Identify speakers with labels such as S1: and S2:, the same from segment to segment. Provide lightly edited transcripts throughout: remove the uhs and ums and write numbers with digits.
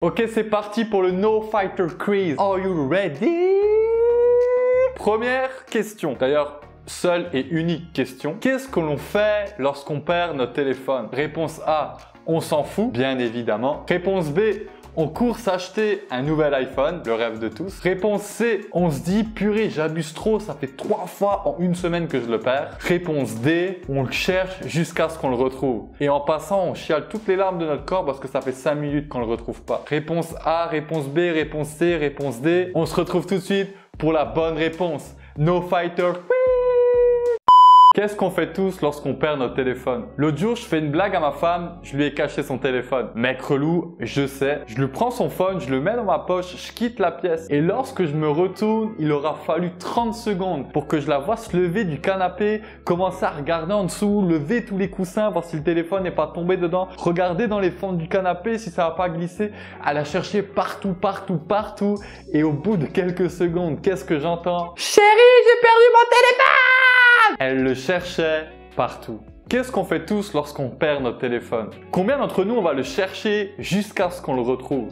S1: Ok, c'est parti pour le No Fighter Quiz. Are you ready? Première question. D'ailleurs, seule et unique question. Qu'est-ce que l'on fait lorsqu'on perd notre téléphone? Réponse A, on s'en fout, bien évidemment. Réponse B, on court s'acheter un nouvel iPhone, le rêve de tous. Réponse C, on se dit purée, j'abuse trop, ça fait 3 fois en une semaine que je le perds. Réponse D, on le cherche jusqu'à ce qu'on le retrouve. Et en passant, on chiale toutes les larmes de notre corps parce que ça fait 5 minutes qu'on le retrouve pas. Réponse A, réponse B, réponse C, réponse D. On se retrouve tout de suite pour la bonne réponse. No Fighter. Qu'est-ce qu'on fait tous lorsqu'on perd notre téléphone? L'autre jour, je fais une blague à ma femme, je lui ai caché son téléphone. Mec relou, je sais. Je lui prends son phone, je le mets dans ma poche, je quitte la pièce. Et lorsque je me retourne, il aura fallu 30 secondes pour que je la voie se lever du canapé, commencer à regarder en dessous, lever tous les coussins, voir si le téléphone n'est pas tombé dedans, regarder dans les fentes du canapé si ça va pas glisser. Elle a cherché partout. Et au bout de quelques secondes, qu'est-ce que j'entends? Chérie, j'ai perdu mon téléphone! Elle le cherchait partout. Qu'est-ce qu'on fait tous lorsqu'on perd notre téléphone? Combien d'entre nous on va le chercher jusqu'à ce qu'on le retrouve?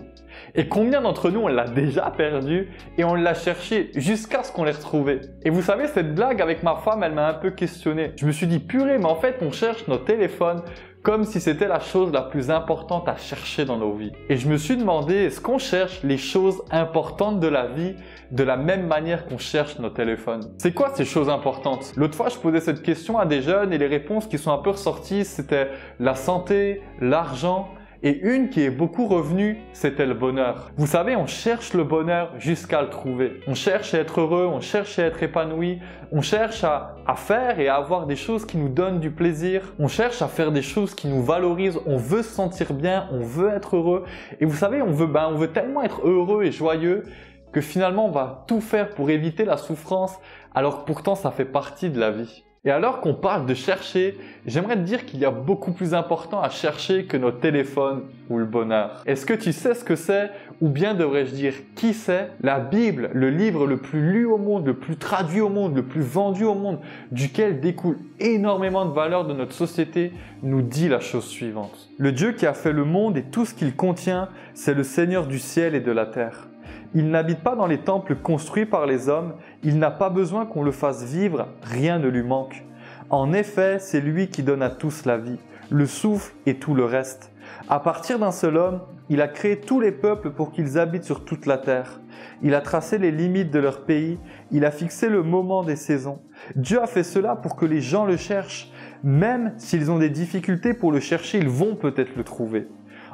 S1: Et combien d'entre nous on l'a déjà perdu et on l'a cherché jusqu'à ce qu'on l'ait retrouvé? Et vous savez, cette blague avec ma femme, elle m'a un peu questionné. Je me suis dit, purée, mais en fait on cherche notre téléphone comme si c'était la chose la plus importante à chercher dans nos vies. Et je me suis demandé, est-ce qu'on cherche les choses importantes de la vie de la même manière qu'on cherche nos téléphones? C'est quoi ces choses importantes? L'autre fois, je posais cette question à des jeunes et les réponses qui sont un peu ressorties, c'était la santé, l'argent. Et une qui est beaucoup revenue, c'était le bonheur. Vous savez, on cherche le bonheur jusqu'à le trouver. On cherche à être heureux, on cherche à être épanoui, on cherche à faire et à avoir des choses qui nous donnent du plaisir. On cherche à faire des choses qui nous valorisent, on veut se sentir bien, on veut être heureux. Et vous savez, on veut tellement être heureux et joyeux que finalement on va tout faire pour éviter la souffrance, alors que pourtant ça fait partie de la vie. Et alors qu'on parle de chercher, j'aimerais te dire qu'il y a beaucoup plus important à chercher que notre téléphone ou le bonheur. Est-ce que tu sais ce que c'est? Ou bien devrais-je dire qui c'est? La Bible, le livre le plus lu au monde, le plus traduit au monde, le plus vendu au monde, duquel découle énormément de valeurs de notre société, nous dit la chose suivante. Le Dieu qui a fait le monde et tout ce qu'il contient, c'est le Seigneur du ciel et de la terre. Il n'habite pas dans les temples construits par les hommes, il n'a pas besoin qu'on le fasse vivre, rien ne lui manque. En effet, c'est lui qui donne à tous la vie, le souffle et tout le reste. À partir d'un seul homme, il a créé tous les peuples pour qu'ils habitent sur toute la terre. Il a tracé les limites de leur pays, il a fixé le moment des saisons. Dieu a fait cela pour que les gens le cherchent. Même s'ils ont des difficultés pour le chercher, ils vont peut-être le trouver.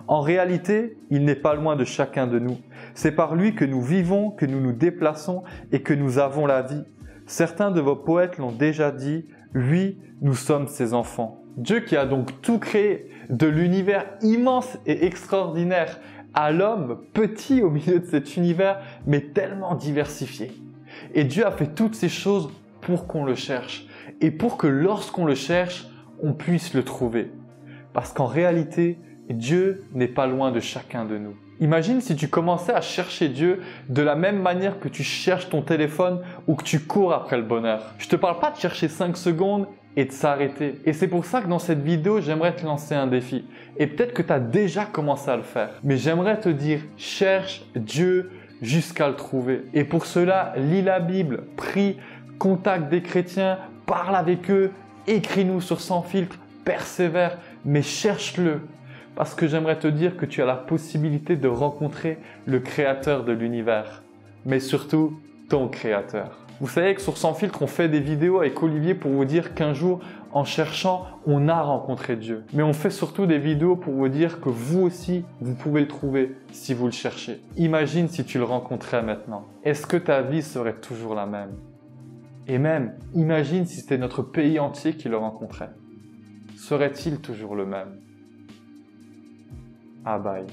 S1: En réalité, il n'est pas loin de chacun de nous. C'est par lui que nous vivons, que nous nous déplaçons et que nous avons la vie. Certains de vos poètes l'ont déjà dit, oui, nous sommes ses enfants. Dieu qui a donc tout créé, de l'univers immense et extraordinaire à l'homme petit au milieu de cet univers, mais tellement diversifié. Et Dieu a fait toutes ces choses pour qu'on le cherche et pour que lorsqu'on le cherche, on puisse le trouver. Parce qu'en réalité, Dieu n'est pas loin de chacun de nous. Imagine si tu commençais à chercher Dieu de la même manière que tu cherches ton téléphone ou que tu cours après le bonheur. Je te parle pas de chercher 5 secondes et de s'arrêter. Et c'est pour ça que dans cette vidéo, j'aimerais te lancer un défi. Et peut-être que tu as déjà commencé à le faire. Mais j'aimerais te dire, cherche Dieu jusqu'à le trouver. Et pour cela, lis la Bible, prie, contacte des chrétiens, parle avec eux, écris-nous sur Sans Filtre, persévère, mais cherche-le. Parce que j'aimerais te dire que tu as la possibilité de rencontrer le créateur de l'univers. Mais surtout, ton créateur. Vous savez que sur Sans Filtre, on fait des vidéos avec Olivier pour vous dire qu'un jour, en cherchant, on a rencontré Dieu. Mais on fait surtout des vidéos pour vous dire que vous aussi, vous pouvez le trouver si vous le cherchez. Imagine si tu le rencontrais maintenant. Est-ce que ta vie serait toujours la même? Et même, imagine si c'était notre pays entier qui le rencontrait. Serait-il toujours le même? Ah bye.